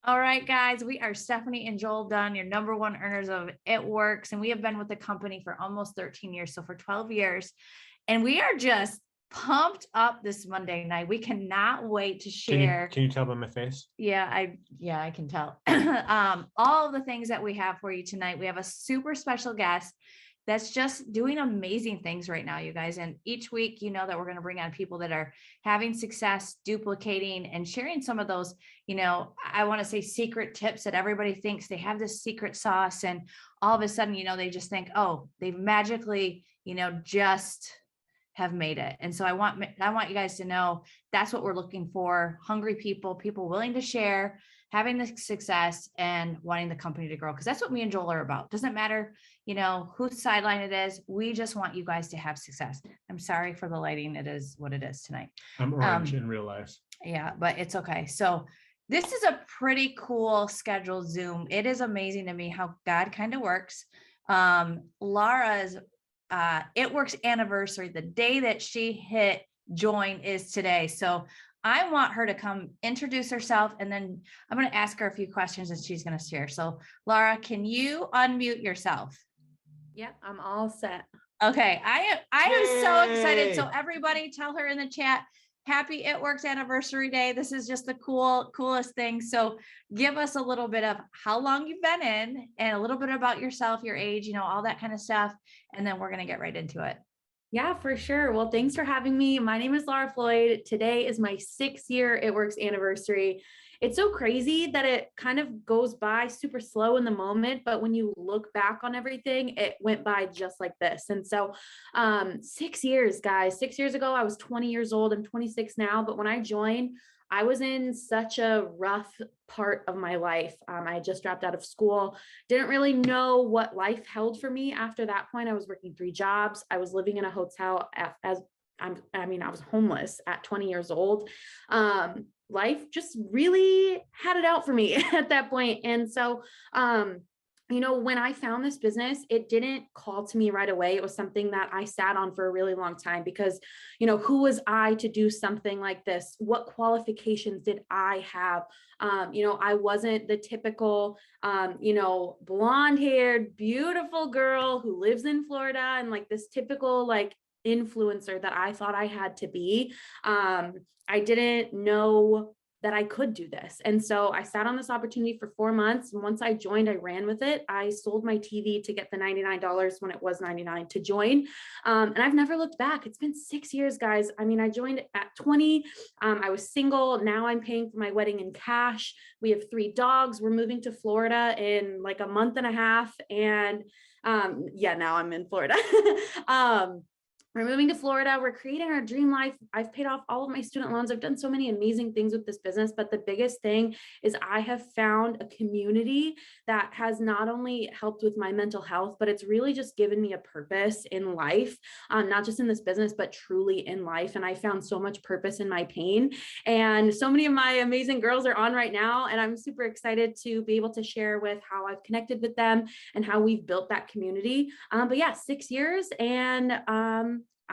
All right, guys, we are Stephanie and Joel Dunn, your number one earners of It Works. And we have been with the company for almost 13 years. So for 12 years. And we are just pumped up this Monday night. We cannot wait to share. Can you tell by my face? Yeah, I can tell. All of the things that we have for you tonight. We have a super special guest that's just doing amazing things right now, you guys. And each week, you know that we're going to bring on people that are having success, duplicating, and sharing some of those, I want to say secret tips that everybody thinks they have this secret sauce. And all of a sudden, they just think, oh, they've magically, just have made it. And so I want you guys to know that's what we're looking for. Hungry people willing to share, having the success and wanting the company to grow. Cause that's what me and Joel are about. Doesn't matter, whose sideline it is. We just want you guys to have success. I'm sorry for the lighting. It is what it is tonight. I'm orange in real life. Yeah, but it's okay. So this is a pretty cool scheduled Zoom. It is amazing to me how God kind of works. Lara's It Works anniversary, the day that she hit join is today. So I want her to come introduce herself, and then I'm going to ask her a few questions and she's going to share. So Lara, can you unmute yourself? Yep, I'm all set. Okay, I am so excited. So everybody tell her in the chat, happy It Works anniversary day. This is just the coolest thing. So give us a little bit of how long you've been in and a little bit about yourself, your age, all that kind of stuff. And then we're going to get right into it. Yeah, for sure. Well, thanks for having me. My name is Lara Floyd. Today is my 6-year It Works anniversary. It's so crazy that it kind of goes by super slow in the moment, but when you look back on everything, it went by just like this. And so 6 years, guys, 6 years ago, I was 20 years old. I'm 26 now, but when I joined, I was in such a rough part of my life. I just dropped out of school, didn't really know what life held for me. After that point, I was working 3 jobs. I was living in a hotel I was homeless at 20 years old. Life just really had it out for me at that point. And so, when I found this business, it didn't call to me right away. It was something that I sat on for a really long time because, who was I to do something like this? What qualifications did I have? I wasn't the typical, blonde haired, beautiful girl who lives in Florida and like this typical, influencer that I thought I had to be. I didn't know that I could do this. And so I sat on this opportunity for 4 months. And once I joined, I ran with it. I sold my TV to get the $99 when it was $99 to join. And I've never looked back. It's been 6 years, guys. I joined at 20. I was single. Now I'm paying for my wedding in cash. We have 3 dogs. We're moving to Florida in like a month and a half. And now I'm in Florida. We're moving to Florida. We're creating our dream life. I've paid off all of my student loans. I've done so many amazing things with this business, but the biggest thing is I have found a community that has not only helped with my mental health, but it's really just given me a purpose in life, not just in this business, but truly in life. And I found so much purpose in my pain. And so many of my amazing girls are on right now. And I'm super excited to be able to share with how I've connected with them and how we've built that community. But yeah, 6 years. And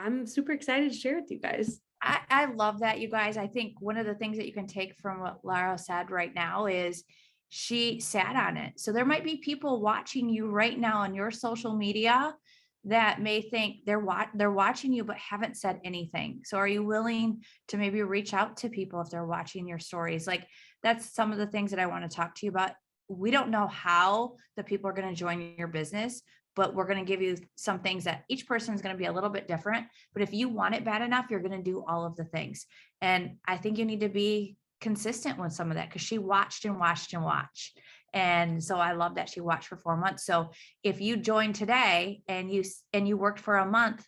I'm super excited to share with you guys. I love that, you guys. I think one of the things that you can take from what Lara said right now is she sat on it. So there might be people watching you right now on your social media that may think they're watching you, but haven't said anything. So are you willing to maybe reach out to people if they're watching your stories? Like that's some of the things that I want to talk to you about. We don't know how the people are going to join your business, but we're going to give you some things that each person is going to be a little bit different. But if you want it bad enough, you're going to do all of the things. And I think you need to be consistent with some of that because she watched and watched and watched. And so I love that she watched for 4 months. So if you joined today and you worked for a month,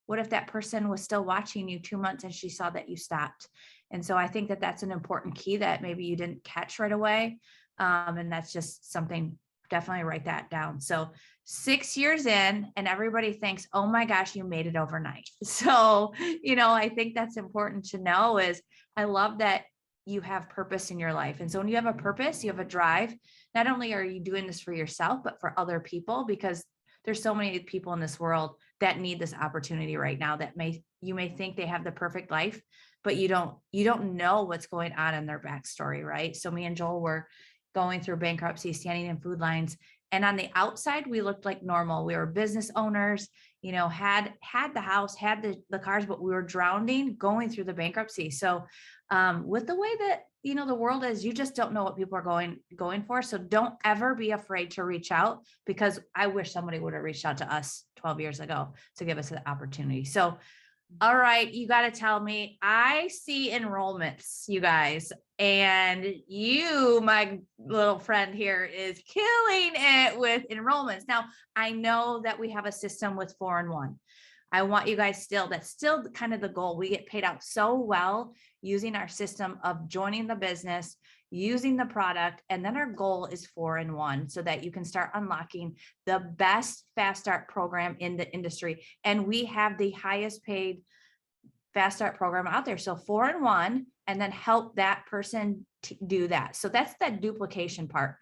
what if that person was still watching you 2 months and she saw that you stopped? And so I think that that's an important key that maybe you didn't catch right away. And that's just something, definitely write that down. So 6 years in and everybody thinks, oh my gosh, you made it overnight. So, I think that's important to know is I love that you have purpose in your life. And so when you have a purpose, you have a drive, not only are you doing this for yourself, but for other people, because there's so many people in this world that need this opportunity right now that you may think they have the perfect life, but you don't know what's going on in their backstory. Right. So me and Joel were going through bankruptcy, standing in food lines. And on the outside, we looked like normal. We were business owners, had the house, had the cars, but we were drowning going through the bankruptcy. So with the way that, the world is, you just don't know what people are going for. So don't ever be afraid to reach out, because I wish somebody would have reached out to us 12 years ago to give us the opportunity. So, all right, you got to tell me, I see enrollments, you guys, and you, my little friend here, is killing it with enrollments. Now, I know that we have a system with 4-in-1. I want you guys that's still kind of the goal. We get paid out so well using our system of joining the business, using the product, and then our goal is 4-in-1 so that you can start unlocking the best fast start program in the industry. And we have the highest paid fast start program out there. So 4-in-1, and then help that person do that. So that's that duplication part,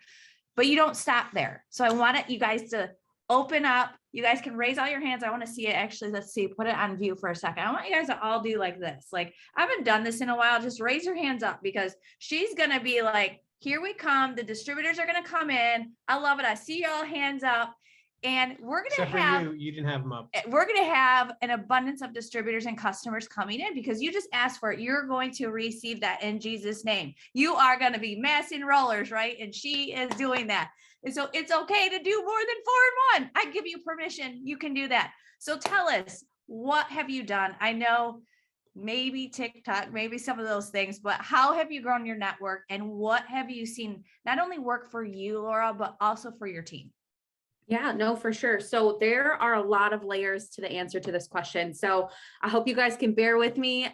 but you don't stop there. So I want you guys to open up. You guys can raise all your hands. I want to see it. Actually, let's see, put it on view for a second. I want you guys to all do like this. Like, I haven't done this in a while. Just raise your hands up, because she's going to be like, here we come. The distributors are going to come in. I love it. I see y'all hands up. And we're going to have, you didn't have them up. we're going to have an abundance of distributors and customers coming in, because you just asked for it. You're going to receive that in Jesus' name. You are going to be mass enrollers, right? And she is doing that. And so it's okay to do more than 4-in-1. I give you permission. You can do that. So tell us, what have you done? I know maybe TikTok, maybe some of those things, but how have you grown your network, and what have you seen not only work for you, Laura, but also for your team? Yeah, no, for sure. So there are a lot of layers to the answer to this question. So I hope you guys can bear with me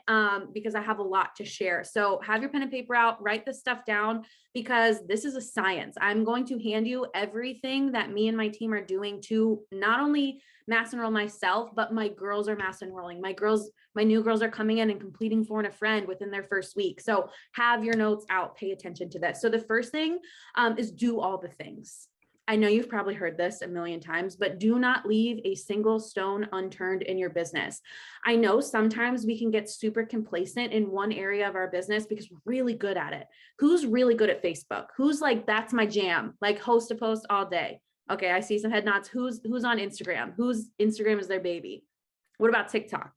because I have a lot to share. So have your pen and paper out, write this stuff down, because this is a science. I'm going to hand you everything that me and my team are doing to not only mass enroll myself, but my girls are mass enrolling. My new girls are coming in and completing For and a Friend within their first week. So have your notes out, pay attention to this. So the first thing is do all the things. I know you've probably heard this a million times, but do not leave a single stone unturned in your business. I know sometimes we can get super complacent in one area of our business because we're really good at it. Who's really good at Facebook? Who's like, that's my jam, like host a post all day. Okay, I see some head nods. Who's on Instagram? Whose Instagram is their baby? What about TikTok?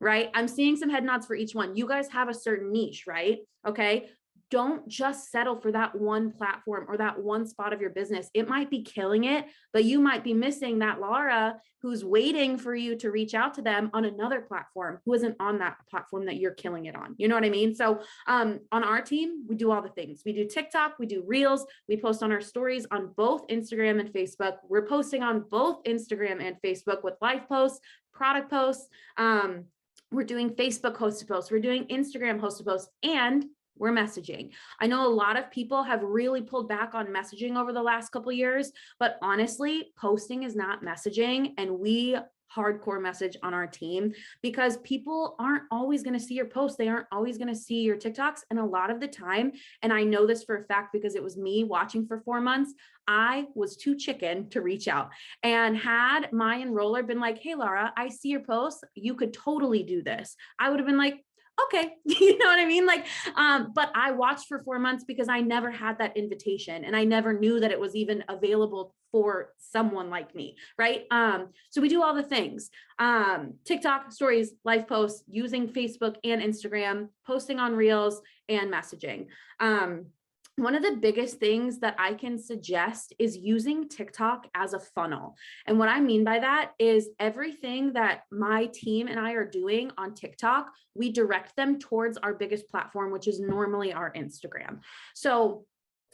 Right? I'm seeing some head nods for each one. You guys have a certain niche, right? Okay. Don't just settle for that one platform or that one spot of your business. It might be killing it, but you might be missing that Lara who's waiting for you to reach out to them on another platform who isn't on that platform that you're killing it on. You know what I mean? So on our team, we do all the things. We do TikTok, we do Reels, we post on our stories on both Instagram and Facebook. We're posting on both Instagram and Facebook with live posts, product posts. We're doing Facebook host to post. We're doing Instagram host to post, and we're messaging. I know a lot of people have really pulled back on messaging over the last couple of years, but honestly, posting is not messaging, and we hardcore message on our team because people aren't always going to see your posts. They aren't always going to see your TikToks. And a lot of the time, and I know this for a fact because it was me watching for 4 months, I was too chicken to reach out. And had my enroller been like, hey, Lara, I see your posts. You could totally do this. I would have been like, okay, you know what I mean? Like, but I watched for 4 months because I never had that invitation and I never knew that it was even available for someone like me, right? So we do all the things, TikTok stories, live posts, using Facebook and Instagram, posting on Reels, and messaging. One of the biggest things that I can suggest is using TikTok as a funnel. And what I mean by that is everything that my team and I are doing on TikTok, we direct them towards our biggest platform, which is normally our Instagram. So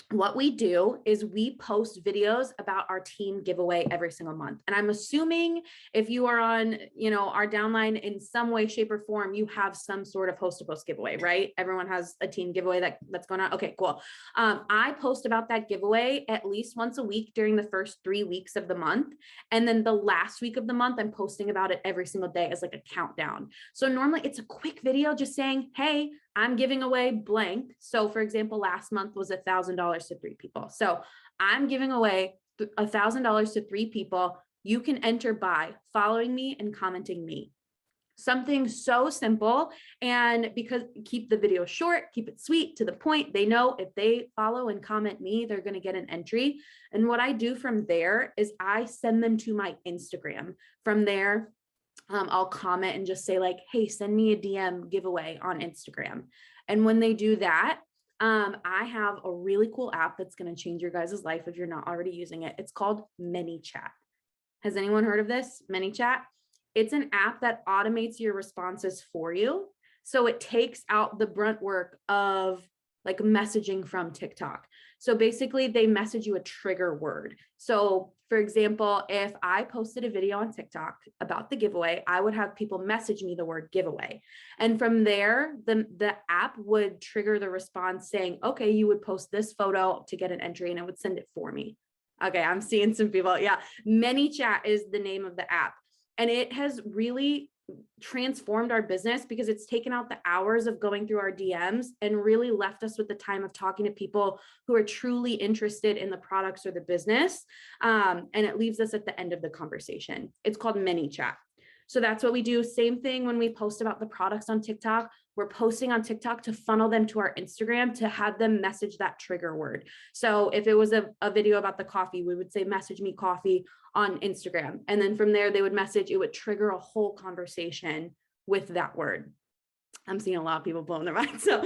what we do is we post videos about our team giveaway every single month. And I'm assuming if you are on, our downline in some way, shape, or form, you have some sort of host to post giveaway, right? Everyone has a team giveaway that's going on. Okay, cool. I post about that giveaway at least once a week during the first 3 weeks of the month. And then the last week of the month, I'm posting about it every single day as like a countdown. So normally it's a quick video just saying, hey, I'm giving away blank. So for example, last month was $1,000 to 3 people. So I'm giving away $1,000 to 3 people. You can enter by following me and commenting me. Something so simple. And because keep the video short, keep it sweet, to the point. They know if they follow and comment me, they're going to get an entry. And what I do from there is I send them to my Instagram. From there, I'll comment and just say like, hey, send me a DM giveaway on Instagram. And when they do that, I have a really cool app that's going to change your guys' life if you're not already using it. It's called ManyChat. Has anyone heard of this? ManyChat? It's an app that automates your responses for you. So it takes out the brunt work of like messaging from TikTok. So basically they message you a trigger word. So for example, if I posted a video on TikTok about the giveaway, I would have people message me the word giveaway. And from there, the app would trigger the response saying, okay, you would post this photo to get an entry, and it would send it for me. Okay, I'm seeing some people. Yeah, ManyChat is the name of the app. And it has really transformed our business because it's taken out the hours of going through our DMs and really left us with the time of talking to people who are truly interested in the products or the business. And it leaves us at the end of the conversation. It's called ManyChat. So that's what we do. Same thing when we post about the products on TikTok. We're posting on TikTok to funnel them to our Instagram to have them message that trigger word. So if it was a video about the coffee, we would say, message me coffee on Instagram. And then from there, they would message, it would trigger a whole conversation with that word. I'm seeing a lot of people blowing their minds. So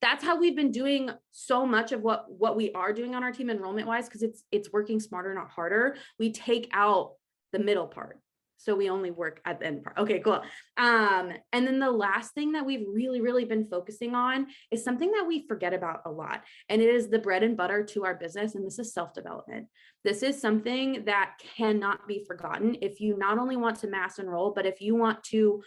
that's how we've been doing so much of what we are doing on our team enrollment wise, because it's working smarter, not harder. We take out the middle part. So we only work at the end part. Okay, cool. And then the last thing that we've really been focusing on is something that we forget about a lot. And it is the bread and butter to our business. And this is self-development. This is something that cannot be forgotten if you not only want to mass enroll, but if you want to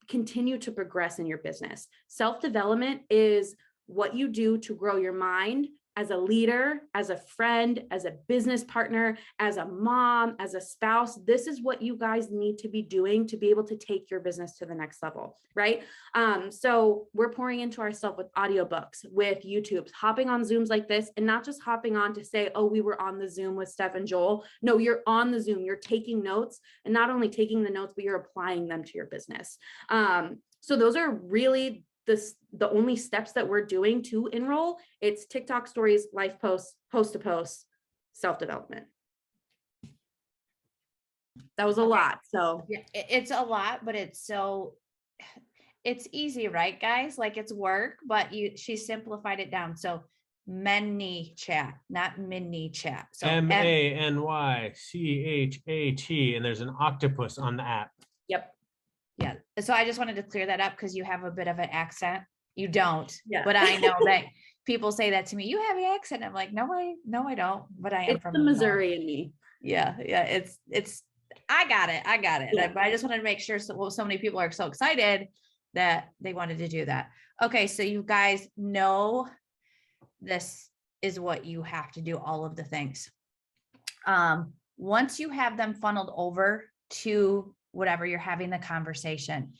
continue to progress in your business. Self-development is what you do to grow your mind, as a leader, as a friend, as a business partner, as a mom, as a spouse. This is what you guys need to be doing to be able to take your business to the next level, right? So we're pouring into ourselves with audiobooks, with YouTubes, hopping on Zooms like this, and not just hopping on to say, oh, we were on the Zoom with Stef and Joel. No, you're on the Zoom, you're taking notes, and not only taking the notes, but you're applying them to your business. So those are really the only steps that we're doing to enroll. It's TikTok stories, life posts, post to post, self-development. That was a lot. So yeah, it's a lot, but it's easy, right, guys? Like, it's work, but she simplified it down. So ManyChat, not ManyChat. So ManyChat, and there's an octopus on the app. Yep. Yeah. So I just wanted to clear that up because you have a bit of an accent. You don't, yeah. But I know that people say that to me. You have an accent. I'm like, no, I don't. But I am it's from the Missouri in me. Yeah. It's. I got it. Yeah. But I just wanted to make sure. So many people are so excited that they wanted to do that. Okay, so you guys know this is what you have to do. All of the things. Once you have them funneled over to whatever you're having the conversation,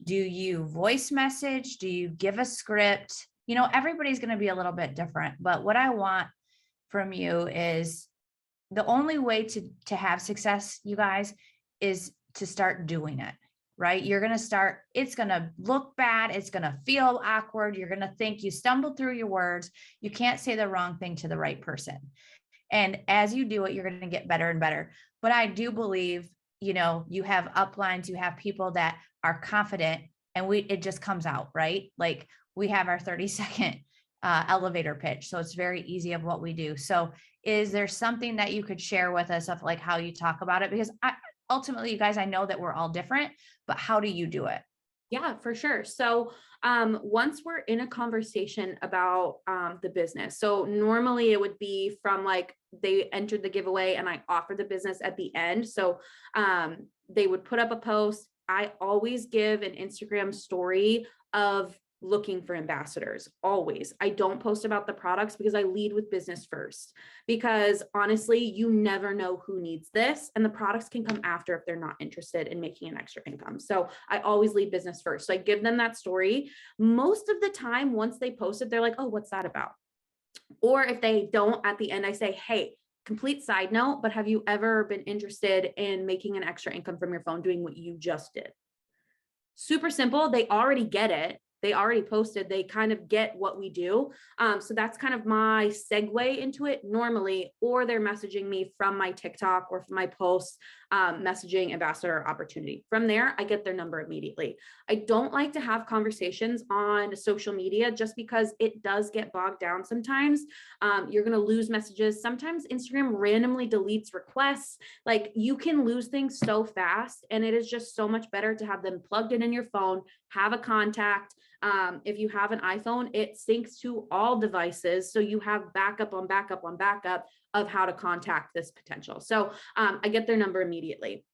do you voice message? Do you give a script? You know, everybody's going to be a little bit different, but what I want from you is the only way to have success, you guys, is to start doing it, right? You're going to start, it's going to look bad. It's going to feel awkward. You're going to think you stumbled through your words. You can't say the wrong thing to the right person. And as you do it, you're going to get better and better. But I do believe, you know, you have uplines, you have people that are confident, and it just comes out, right? Like, we have our 30-second elevator pitch. So it's very easy of what we do. So is there something that you could share with us of like how you talk about it? Because ultimately, you guys, I know that we're all different, but how do you do it? Yeah, for sure. So once we're in a conversation about the business, so normally it would be from like they entered the giveaway and I offer the business at the end. So they would put up a post. I always give an Instagram story of looking for ambassadors. Always. I don't post about the products because I lead with business first, because honestly, you never know who needs this, and the products can come after if they're not interested in making an extra income. So I always lead business first. So I give them that story. Most of the time, once they post it, they're like, oh, what's that about? Or if they don't, at the end, I say, hey, complete side note, but have you ever been interested in making an extra income from your phone doing what you just did? super simple. They already get it. They already posted, they kind of get what we do. So that's kind of my segue into it normally, or they're messaging me from my TikTok or from my posts, messaging ambassador opportunity. From there, I get their number immediately. I don't like to have conversations on social media just because it does get bogged down sometimes. You're going to lose messages. Sometimes Instagram randomly deletes requests. Like you can lose things so fast, and it is just so much better to have them plugged in your phone, have a contact. If you have an iPhone, it syncs to all devices. So you have backup on backup on backup of how to contact this potential. So I get their number immediately.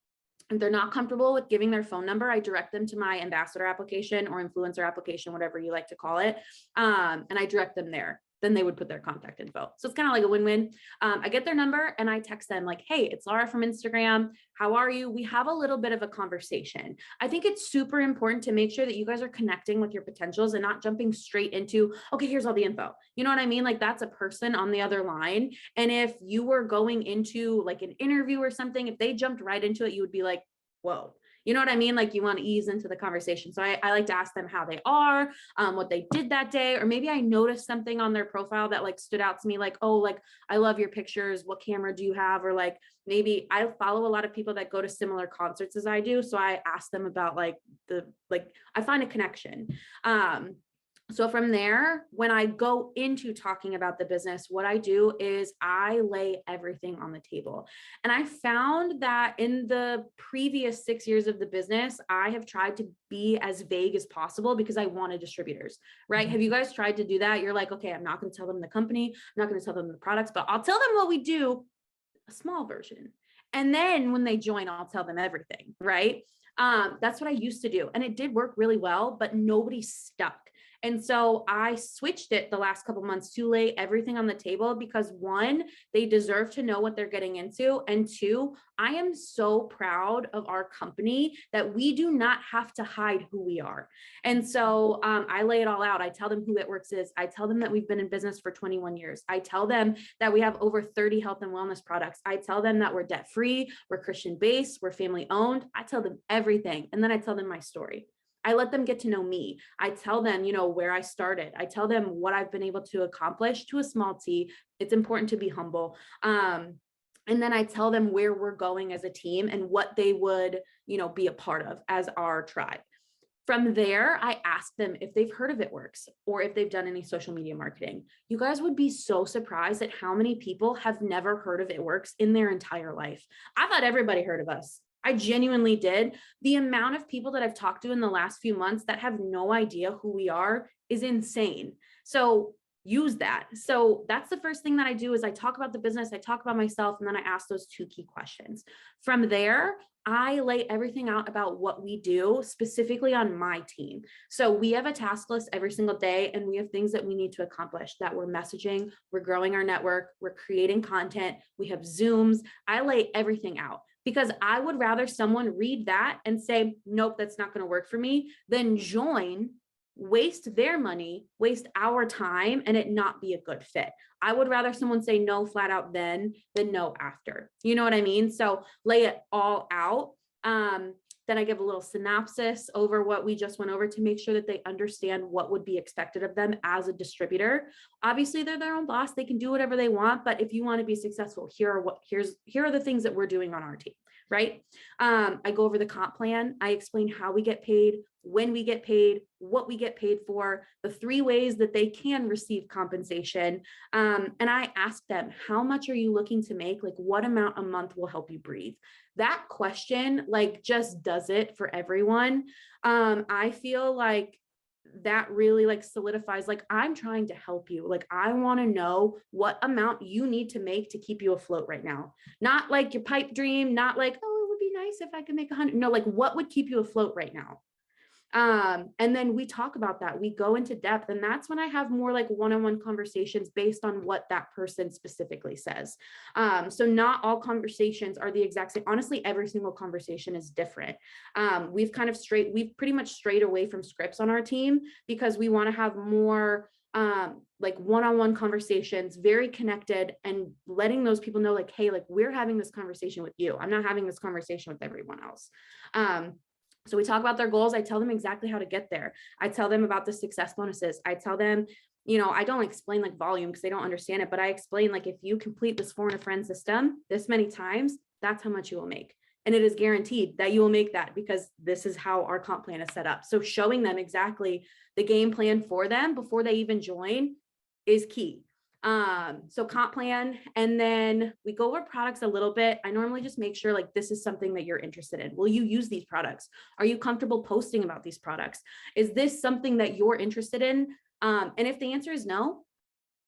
If they're not comfortable with giving their phone number, I direct them to my ambassador application or influencer application, whatever you like to call it. And I direct them there. Then they would put their contact info. So it's kind of like a win-win. I get their number and I text them like, hey, it's Lara from Instagram. How are you? We have a little bit of a conversation. I think it's super important to make sure that you guys are connecting with your potentials and not jumping straight into, okay, here's all the info. You know what I mean? Like that's a person on the other line. And if you were going into like an interview or something, if they jumped right into it, you would be like, whoa. You know what I mean? Like you want to ease into the conversation. So I like to ask them how they are, what they did that day, or maybe I noticed something on their profile that like stood out to me, like, oh, like I love your pictures. What camera do you have? Or like, maybe I follow a lot of people that go to similar concerts as I do. So I ask them about like I find a connection. So from there, when I go into talking about the business, what I do is I lay everything on the table. And I found that in the previous 6 years of the business, I have tried to be as vague as possible because I wanted distributors, right? Have you guys tried to do that? You're like, okay, I'm not going to tell them the company, I'm not going to tell them the products, but I'll tell them what we do, a small version. And then when they join, I'll tell them everything, right? That's what I used to do. And it did work really well, but nobody stuck. And so I switched it the last couple of months to lay everything on the table because one, they deserve to know what they're getting into. And two, I am so proud of our company that we do not have to hide who we are. And so I lay it all out. I tell them who It Works is. I tell them that we've been in business for 21 years. I tell them that we have over 30 health and wellness products. I tell them that we're debt-free, we're Christian-based, we're family-owned. I tell them everything. And then I tell them my story. I let them get to know me. I tell them, you know, where I started. I tell them what I've been able to accomplish to a small T. It's important to be humble. And then I tell them where we're going as a team and what they would, you know, be a part of as our tribe. From there, I ask them if they've heard of It Works or if they've done any social media marketing. You guys would be so surprised at how many people have never heard of It Works in their entire life. I thought everybody heard of us. I genuinely did. The amount of people that I've talked to in the last few months that have no idea who we are is insane. So use that. So that's the first thing that I do is I talk about the business, I talk about myself, and then I ask those two key questions. From there, I lay everything out about what we do specifically on my team. So we have a task list every single day, and we have things that we need to accomplish that we're messaging, we're growing our network, we're creating content, we have Zooms. I lay everything out. Because I would rather someone read that and say, nope, that's not going to work for me, than join, waste their money, waste our time, and it not be a good fit. I would rather someone say no flat out then than no after. You know what I mean? So lay it all out. Then I give a little synopsis over what we just went over to make sure that they understand what would be expected of them as a distributor. Obviously, they're their own boss. They can do whatever they want, but if you want to be successful, here are the things that we're doing on our team, right? I go over the comp plan. I explain how we get paid, when we get paid, what we get paid for, the 3 ways that they can receive compensation. And I ask them, how much are you looking to make? Like, what amount a month will help you breathe? That question, like, just does it for everyone. I feel like that really like solidifies, like, I'm trying to help you. Like, I want to know what amount you need to make to keep you afloat right now. Not like your pipe dream, not like, oh, it would be nice if I could make 100. No, like, what would keep you afloat right now? And then we talk about that. We go into depth, and that's when I have more like one-on-one conversations based on what that person specifically says. So not all conversations are the exact same. Honestly, every single conversation is different. We've pretty much strayed away from scripts on our team because we want to have more like one-on-one conversations, very connected, and letting those people know, like, hey, like, we're having this conversation with you. I'm not having this conversation with everyone else. So we talk about their goals. I tell them exactly how to get there. I tell them about the success bonuses. I tell them, I don't explain like volume because they don't understand it, but I explain like, if you complete this 4 friend system this many times, that's how much you will make. And it is guaranteed that you will make that because this is how our comp plan is set up. So showing them exactly the game plan for them before they even join is key. So comp plan, and then we go over products a little bit. I normally just make sure like this is something that you're interested in. Will you use these products? Are you comfortable posting about these products? Is this something that you're interested in? And if the answer is no,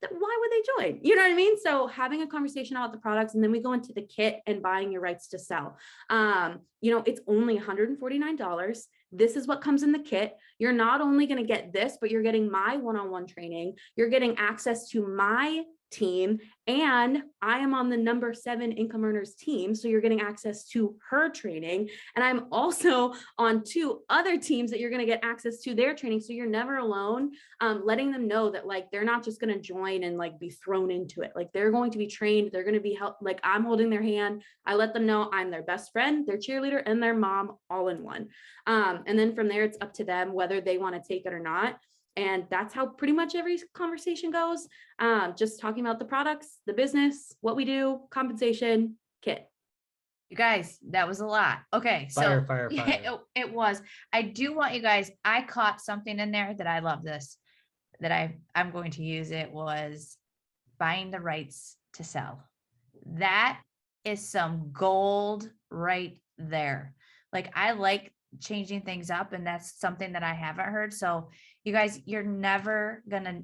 then why would they join? You know what I mean? So having a conversation about the products, and then we go into the kit and buying your rights to sell. It's only $149. This is what comes in the kit. You're not only going to get this, but you're getting my one-on-one training. You're getting access to my team, and I am on the number 7 income earners team. So you're getting access to her training. And I'm also on 2 other teams that you're going to get access to their training. So you're never alone. Letting them know that like, they're not just going to join and like be thrown into it. Like they're going to be trained. They're going to be helped. Like I'm holding their hand. I let them know I'm their best friend, their cheerleader, and their mom all in one. And then from there, it's up to them whether they want to take it or not. And that's how pretty much every conversation goes. Just talking about the products, the business, what we do, compensation, kit. You guys, that was a lot. Okay. So Fire. it was. I do want you guys, I caught something in there that I love this, that I'm going to use. It was buying the rights to sell. That is some gold right there. Like I like changing things up, and that's something that I haven't heard. So you guys, you're never gonna,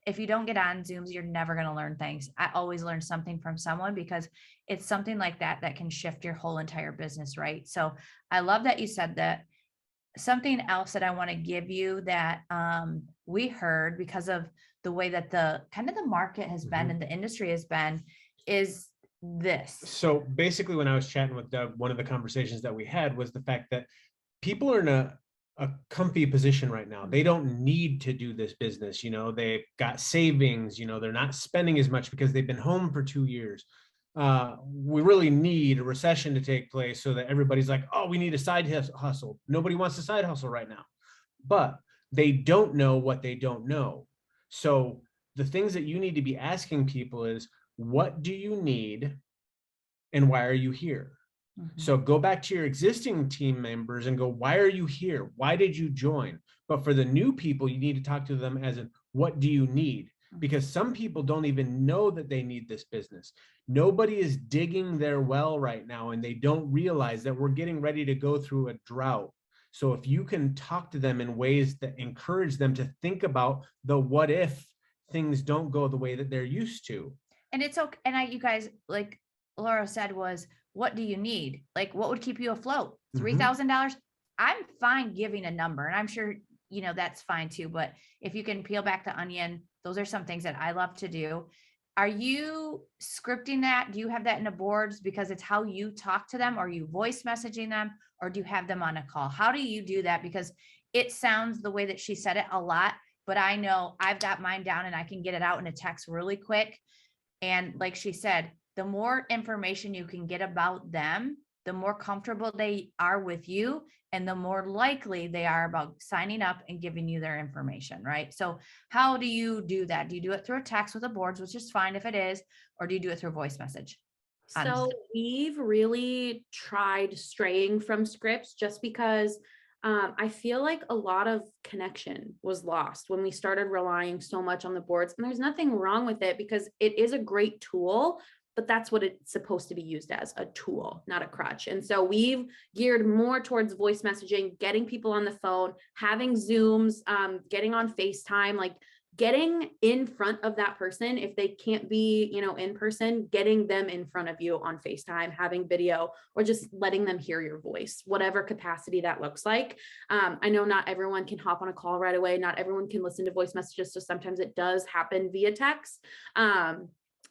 if you don't get on Zooms, you're never gonna learn things. I always learn something from someone because it's something like that that can shift your whole entire business, right? So I love that you said that. Something else that I want to give you that we heard because of the way that the kind of the market has been and the industry has been is this. So basically, when I was chatting with Doug, one of the conversations that we had was the fact that people are in a comfy position right now. They don't need to do this business. They've got savings, they're not spending as much because they've been home for 2 years. We really need a recession to take place so that everybody's like, oh, we need a side hustle. Nobody wants a side hustle right now, but they don't know what they don't know. So the things that you need to be asking people is, what do you need and why are you here? So go back to your existing team members and go, why are you here? Why did you join? But for the new people, you need to talk to them as in, what do you need? Because some people don't even know that they need this business. Nobody is digging their well right now, and they don't realize that we're getting ready to go through a drought. So if you can talk to them in ways that encourage them to think about the what if things don't go the way that they're used to. And it's okay. And you guys, like Laura said, was, what do you need? Like, what would keep you afloat? $3,000. I'm fine giving a number, and I'm sure, that's fine too. But if you can peel back the onion, those are some things that I love to do. Are you scripting that? Do you have that in the boards because it's how you talk to them? Are you voice messaging them, or do you have them on a call? How do you do that? Because it sounds the way that she said it a lot, but I know I've got mine down and I can get it out in a text really quick. And like she said, the more information you can get about them, the more comfortable they are with you, and the more likely they are about signing up and giving you their information, right? So how do you do that? Do you do it through a text with the boards, which is fine if it is, or do you do it through a voice message? So we've really tried straying from scripts just because I feel like a lot of connection was lost when we started relying so much on the boards. And there's nothing wrong with it because it is a great tool, but that's what it's supposed to be used as, a tool, not a crutch. And so we've geared more towards voice messaging, getting people on the phone, having Zooms, getting on FaceTime, like getting in front of that person. If they can't be, in person, getting them in front of you on FaceTime, having video, or just letting them hear your voice, whatever capacity that looks like. I know not everyone can hop on a call right away. Not everyone can listen to voice messages. So sometimes it does happen via text.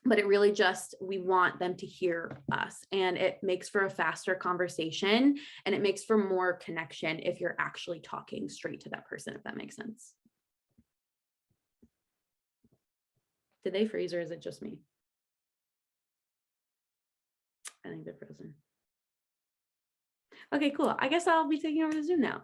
But it really just, we want them to hear us, and it makes for a faster conversation, and it makes for more connection if you're actually talking straight to that person, if that makes sense. Did they freeze, or is it just me? I think they're frozen. Okay, cool. I guess I'll be taking over the Zoom now.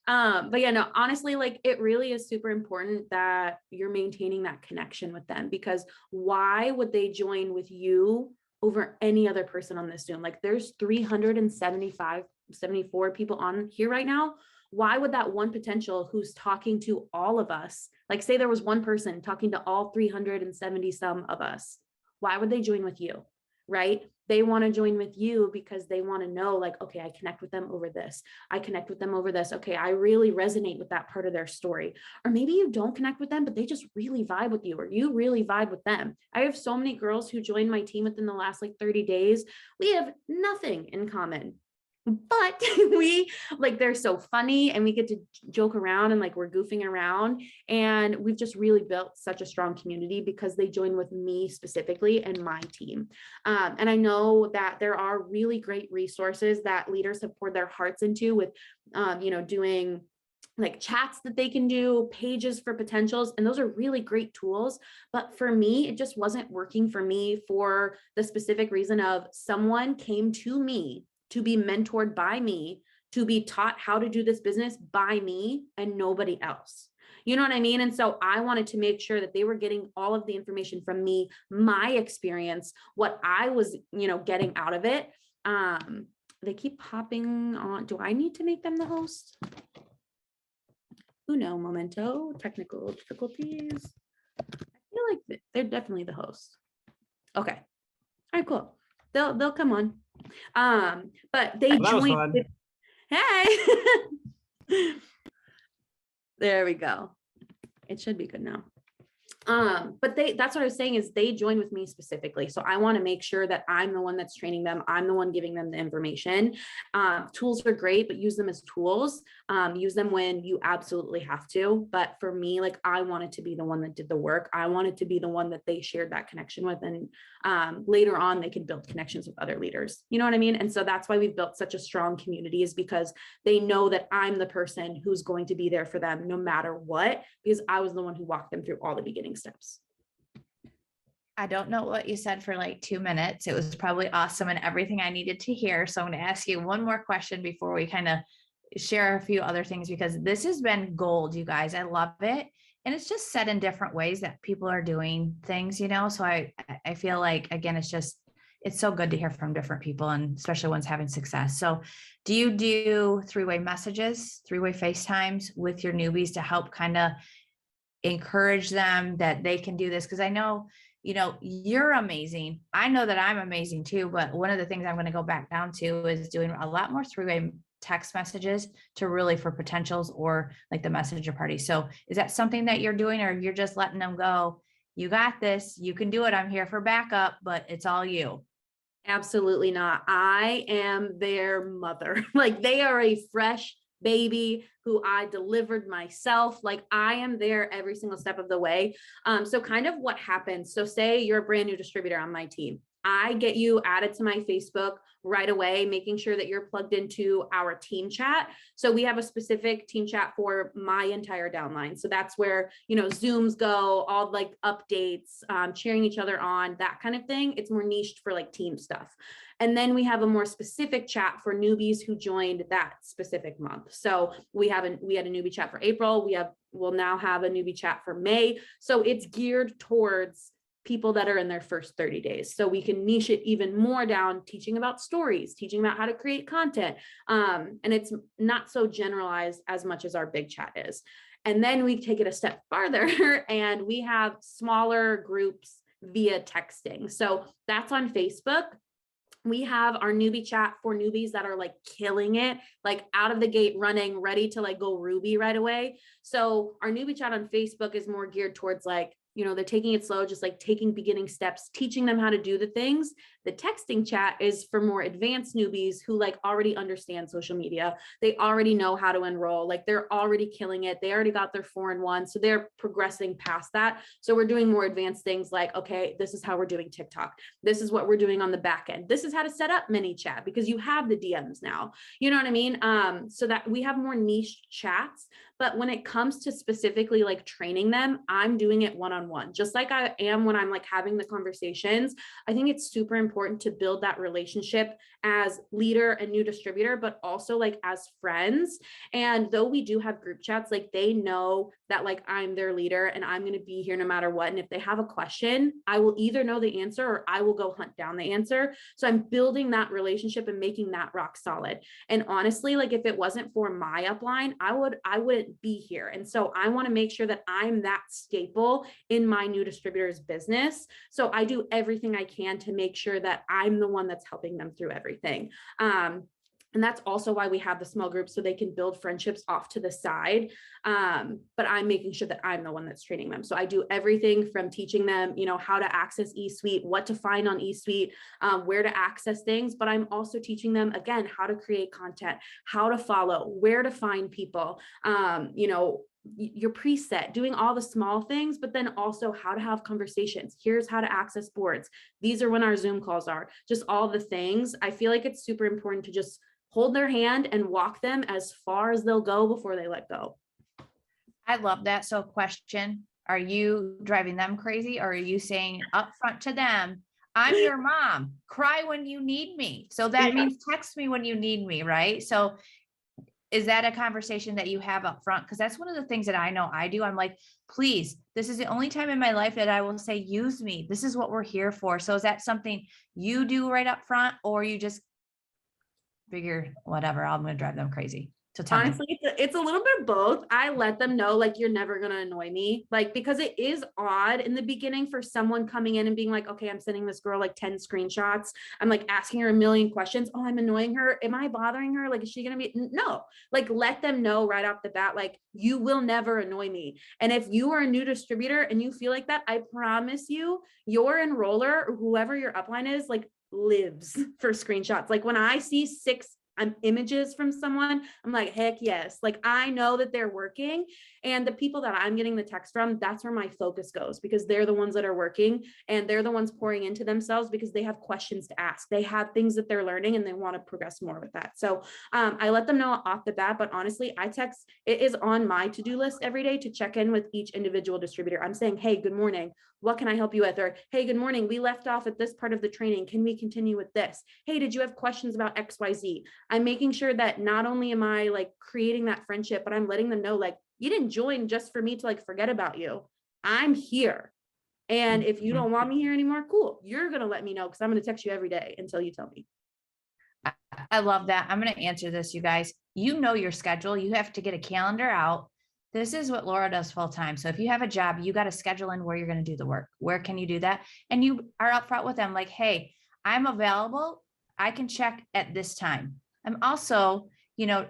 But yeah, no, honestly, like it really is super important that you're maintaining that connection with them, because why would they join with you over any other person on this Zoom? Like there's 74 people on here right now. Why would that one potential who's talking to all of us, like say there was one person talking to all 370 some of us, why would they join with you? Right? They want to join with you because they want to know, like, okay, I connect with them over this. I connect with them over this. Okay, I really resonate with that part of their story. Or maybe you don't connect with them, but they just really vibe with you, or you really vibe with them. I have so many girls who joined my team within the last like 30 days. We have nothing in common, but we like, they're so funny and we get to joke around and like we're goofing around, and we've just really built such a strong community because they join with me specifically and my team. And I know that there are really great resources that leaders have poured their hearts into with doing like chats that they can do, pages for potentials, and those are really great tools. But for me, it just wasn't working for me for the specific reason of someone came to me to be mentored by me, to be taught how to do this business by me and nobody else. You know what I mean? And so I wanted to make sure that they were getting all of the information from me, my experience, what I was, getting out of it. They keep popping on. Do I need to make them the host? Uno momento, technical difficulties. I feel like they're definitely the host. Okay. All right, cool. They'll come on. But they joined with, hey. There we go. It should be good now. But that's what I was saying is they joined with me specifically. So I want to make sure that I'm the one that's training them. I'm the one giving them the information. Tools are great, but use them as tools. Use them when you absolutely have to. But for me, like I wanted to be the one that did the work. I wanted to be the one that they shared that connection with. And later on, they could build connections with other leaders. You know what I mean? And so that's why we've built such a strong community, is because they know that I'm the person who's going to be there for them no matter what, because I was the one who walked them through all the beginning steps. I don't know what you said for like 2 minutes. It was probably awesome and everything I needed to hear. So I'm going to ask you one more question before we kind of share a few other things, because this has been gold, you guys. I love it. And it's just said in different ways that people are doing things, So I feel like, again, it's so good to hear from different people, and especially ones having success. So do you do 3-way messages, 3-way FaceTimes with your newbies to help kind of encourage them that they can do this? Because I know, you're amazing. I know that I'm amazing too. But one of the things I'm going to go back down to is doing a lot more 3-way text messages to really for potentials or like the messenger party. So is that something that you're doing, or you're just letting them go, you got this, you can do it, I'm here for backup, but it's all you? Absolutely not. I am their mother. Like they are a fresh baby who I delivered myself. Like I am there every single step of the way. So kind of what happens. So say you're a brand new distributor on my team. I get you added to my Facebook right away, making sure that you're plugged into our team chat. So we have a specific team chat for my entire downline. So that's where, Zooms go, all like updates, cheering each other on, that kind of thing. It's more niched for like team stuff. And then we have a more specific chat for newbies who joined that specific month. So we had a newbie chat for April. We'll now have a newbie chat for May. So it's geared towards people that are in their first 30 days. So we can niche it even more down, teaching about stories, teaching about how to create content. And it's not so generalized as much as our big chat is. And then we take it a step farther and we have smaller groups via texting. So that's on Facebook. We have our newbie chat for newbies that are like killing it, like out of the gate running, ready to like go Ruby right away. So our newbie chat on Facebook is more geared towards like, they're taking it slow, just like taking beginning steps, teaching them how to do the things. The texting chat is for more advanced newbies who like already understand social media. They already know how to enroll. Like they're already killing it. They already got their 4-in-1. So they're progressing past that. So we're doing more advanced things like, okay, this is how we're doing TikTok. This is what we're doing on the back end. This is how to set up mini chat because you have the DMs now. You know what I mean? So that we have more niche chats. But when it comes to specifically like training them, I'm doing it one-on-one. one-on-one, just like I am when I'm like having the conversations. I think it's super important to build that relationship as leader and new distributor, but also like as friends. And though we do have group chats, like they know that like I'm their leader and I'm going to be here no matter what. And if they have a question, I will either know the answer or I will go hunt down the answer. So I'm building that relationship and making that rock solid. And honestly, like if it wasn't for my upline, I wouldn't be here. And so I want to make sure that I'm that staple in my new distributor's business. So I do everything I can to make sure that I'm the one that's helping them through everything. And that's also why we have the small groups, so they can build friendships off to the side. But I'm making sure that I'm the one that's training them. So I do everything from teaching them, you know, how to access eSuite, what to find on eSuite, where to access things. But I'm also teaching them, again, how to create content, how to follow, where to find people, you know, your preset, doing all the small things, but then also how to have conversations. Here's how to access boards. These are when our Zoom calls are, just all the things. I feel like it's super important to just hold their hand and walk them as far as they'll go before they let go. I love that. So question, are you driving them crazy, or are you saying upfront to them, I'm your mom, cry when you need me? So that means text me when you need me, right? So is that a conversation that you have up front? Because that's one of the things that I know I do. I'm like, please, this is the only time in my life that I will say, use me. This is what we're here for. So is that something you do right up front, or you just figure whatever, I'm going to drive them crazy? So tell honestly, me. it's a little bit of both. I let them know, like, you're never going to annoy me. Like, because it is odd in the beginning for someone coming in and being like, okay, I'm sending this girl like 10 screenshots. I'm like asking her a million questions. Oh, I'm annoying her. Am I bothering her? Like, is she going to be? No, like, let them know right off the bat, like, you will never annoy me. And if you are a new distributor and you feel like that, I promise you, your enroller or whoever your upline is, like, lives for screenshots. Like when I see 6 images from someone, I'm like, heck yes. Like I know that they're working, and the people that I'm getting the text from, that's where my focus goes, because they're the ones that are working and they're the ones pouring into themselves because they have questions to ask. They have things that they're learning and they want to progress more with that. So I let them know off the bat, but honestly, it is on my to-do list every day to check in with each individual distributor. I'm saying, hey, good morning. What can I help you with? Or, hey, good morning. We left off at this part of the training. Can we continue with this? Hey, did you have questions about XYZ? I'm making sure that not only am I like creating that friendship, but I'm letting them know, like, you didn't join just for me to like forget about you. I'm here. And if you don't want me here anymore, cool. You're going to let me know, because I'm going to text you every day until you tell me. I love that. I'm going to answer this, you guys. You know your schedule. You have to get a calendar out. This is what Laura does full time. So if you have a job, you got to schedule in where you're going to do the work. Where can you do that? And you are upfront with them, like, hey, I'm available. I can check at this time. I'm also, you know,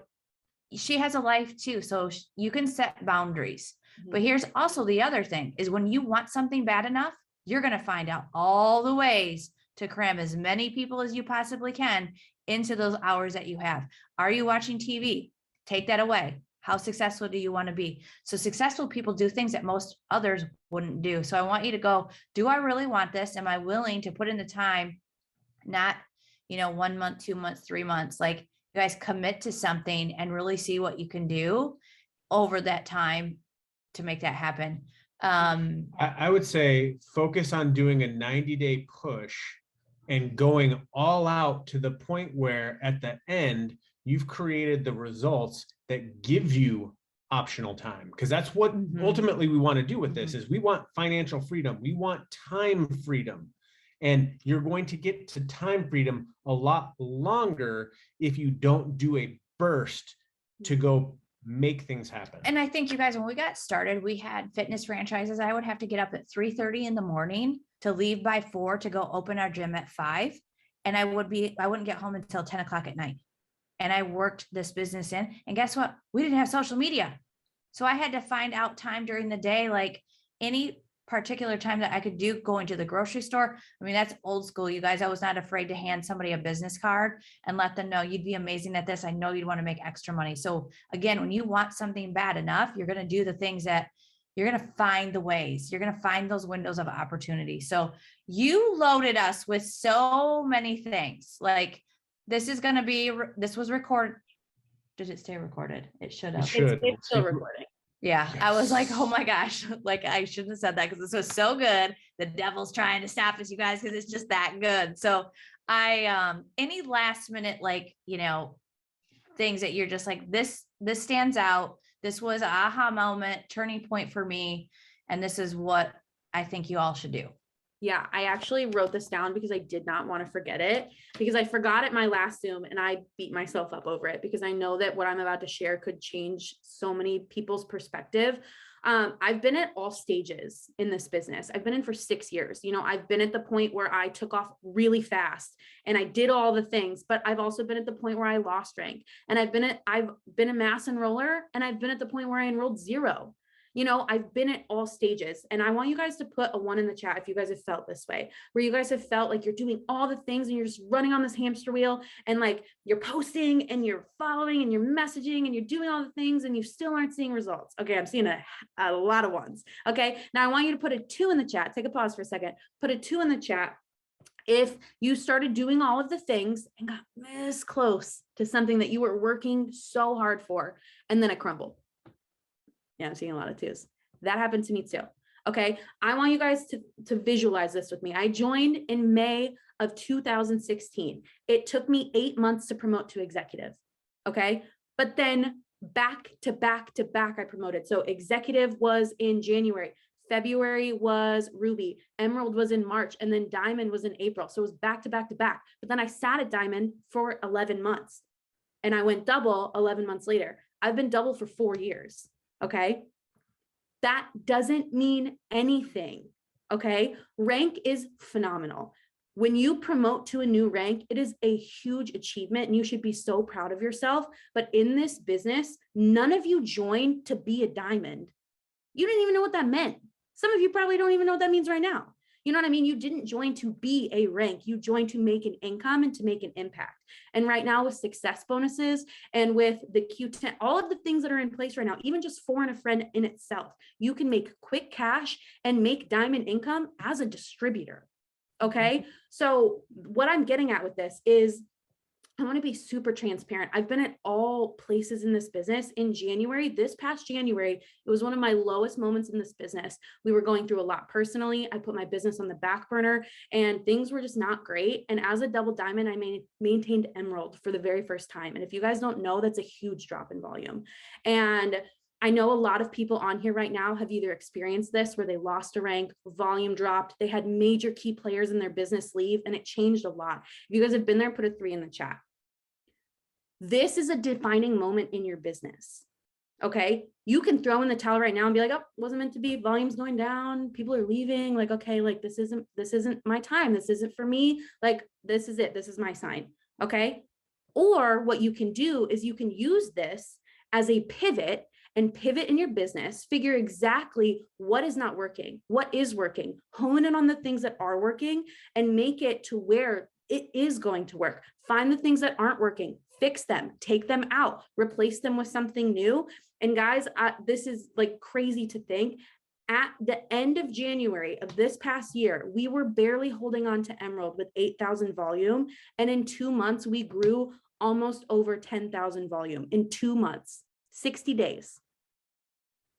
she has a life too, so you can set boundaries. But here's also the other thing is, when you want something bad enough, you're going to find out all the ways to cram as many people as you possibly can into those hours that you have. Are you watching TV? Take that away. How successful do you want to be? So successful people do things that most others wouldn't do. So I want you to go, do I really want this? Am I willing to put in the time? Not, 1 month, 2 months, 3 months. Like, you guys commit to something and really see what you can do over that time to make that happen. I would say focus on doing a 90-day push and going all out to the point where at the end, you've created the results that give you optional time. Because that's what ultimately we want to do with this, is we want financial freedom. We want time freedom. And you're going to get to time freedom a lot longer if you don't do a burst to go make things happen. And I think, you guys, when we got started, we had fitness franchises. I would have to get up at 3:30 in the morning to leave by 4 to go open our gym at 5. And I wouldn't get home until 10 o'clock at night. And I worked this business in, and guess what? We didn't have social media. So I had to find out time during the day, like any particular time that I could do going to the grocery store. I mean, that's old school, you guys. I was not afraid to hand somebody a business card and let them know, you'd be amazing at this. I know you'd want to make extra money. So again, when you want something bad enough, you're going to do the things that you're going to find the ways. You're going to find those windows of opportunity. So you loaded us with so many things. Like, this was recorded. Did it stay recorded? It should have. It should. It's still recording. Yeah, I was like, oh Yes. my gosh, like I shouldn't have said that because this was so good. The devil's trying to stop us, you guys, because it's just that good. So any last minute, like, things that you're just like, this stands out. This was an aha moment, turning point for me. And this is what I think you all should do. Yeah, I actually wrote this down because I did not want to forget it, because I forgot it my last Zoom and I beat myself up over it because I know that what I'm about to share could change so many people's perspective. I've been at all stages in this business. I've been in for 6 years. I've been at the point where I took off really fast and I did all the things, but I've also been at the point where I lost rank, and I've been a mass enroller, and I've been at the point where I enrolled 0. I've been at all stages, and I want you guys to put a 1 in the chat if you guys have felt this way, where you guys have felt like you're doing all the things and you're just running on this hamster wheel, and like you're posting and you're following and you're messaging and you're doing all the things and you still aren't seeing results. Okay, I'm seeing a lot of 1s. Okay, now I want you to put a 2 in the chat. Take a pause for a second. Put a 2 in the chat if you started doing all of the things and got this close to something that you were working so hard for, and then it crumbled. Yeah, I'm seeing a lot of 2s. That happened to me too. Okay, I want you guys to visualize this with me. I joined in May of 2016. It took me 8 months to promote to executive. Okay, but then back to back to back, I promoted. So executive was in January, February was Ruby, Emerald was in March, and then Diamond was in April. So it was back to back to back. But then I sat at Diamond for 11 months and I went double 11 months later. I've been double for 4 years. Okay. That doesn't mean anything. Okay. Rank is phenomenal. When you promote to a new rank, it is a huge achievement and you should be so proud of yourself. But in this business, none of you joined to be a diamond. You didn't even know what that meant. Some of you probably don't even know what that means right now. You know what I mean? You didn't join to be a rank. You joined to make an income and to make an impact. And right now with success bonuses and with the Q10, all of the things that are in place right now, even just for and a friend in itself, you can make quick cash and make diamond income as a distributor. Okay. So what I'm getting at with this is I want to be super transparent. I've been at all places in this business. In January, this past January, it was one of my lowest moments in this business. We were going through a lot personally. I put my business on the back burner and things were just not great. And as a double diamond, I maintained Emerald for the very first time. And if you guys don't know, that's a huge drop in volume. And I know a lot of people on here right now have either experienced this where they lost a rank, volume dropped, they had major key players in their business leave, and it changed a lot. If you guys have been there, put a 3 in the chat. This is a defining moment in your business. Okay. You can throw in the towel right now and be like, oh, wasn't meant to be, volume's going down, people are leaving. Like, okay, like this isn't my time. This isn't for me. Like, this is it. This is my sign. Okay. Or what you can do is you can use this as a pivot and pivot in your business, figure exactly what is not working, what is working, hone in on the things that are working and make it to where it is going to work. Find the things that aren't working, fix them, take them out, replace them with something new. And guys, this is like crazy to think. At the end of January of this past year, we were barely holding on to Emerald with 8,000 volume. And in 2 months, we grew almost over 10,000 volume in 2 months, 60 days.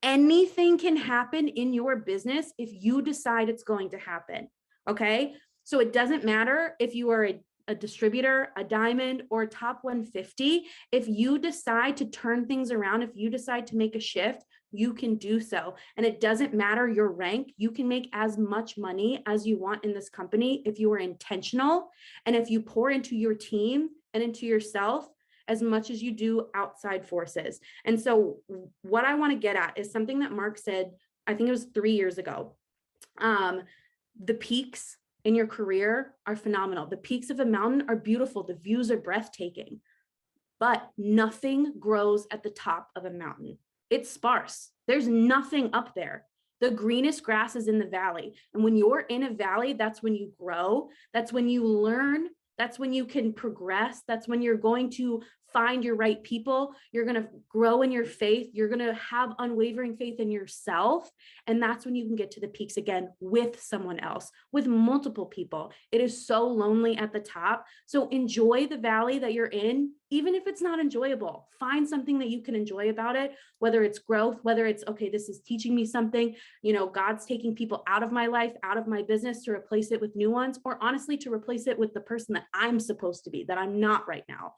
Anything can happen in your business if you decide it's going to happen. Okay. So it doesn't matter if you are a distributor, a diamond, or a top 150. If you decide to turn things around, if you decide to make a shift, you can do so. And it doesn't matter your rank. You can make as much money as you want in this company if you are intentional and if you pour into your team and into yourself as much as you do outside forces. And so what I want to get at is something that Mark said, I think it was 3 years ago. The peaks in your career are phenomenal. The peaks of a mountain are beautiful. The views are breathtaking, but nothing grows at the top of a mountain. It's sparse. There's nothing up there. The greenest grass is in the valley. And when you're in a valley, that's when you grow. That's when you learn. That's when you can progress. That's when you're going to find your right people. You're going to grow in your faith. You're going to have unwavering faith in yourself. And that's when you can get to the peaks again with someone else, with multiple people. It is so lonely at the top. So enjoy the valley that you're in, even if it's not enjoyable. Find something that you can enjoy about it, whether it's growth, whether it's, okay, this is teaching me something, you know, God's taking people out of my life, out of my business to replace it with new ones, or honestly, to replace it with the person that I'm supposed to be, that I'm not right now.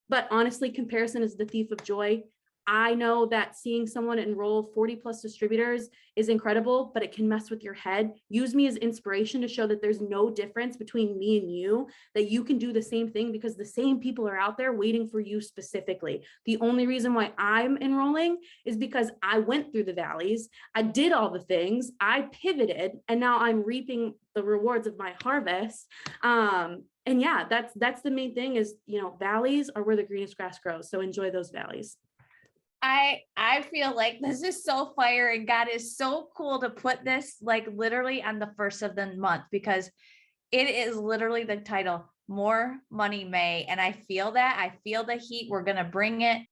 But honestly, comparison is the thief of joy. I know that seeing someone enroll 40 plus distributors is incredible, but it can mess with your head. Use me as inspiration to show that there's no difference between me and you, that you can do the same thing, because the same people are out there waiting for you specifically. The only reason why I'm enrolling is because I went through the valleys. I did all the things, I pivoted, and now I'm reaping the rewards of my harvest. And yeah, that's the main thing is, you know, valleys are where the greenest grass grows. So enjoy those valleys. I feel like this is so fire, and God is so cool to put this like literally on the first of the month, because it is literally the title, More Money May. And I feel that. I feel the heat. We're going to bring it.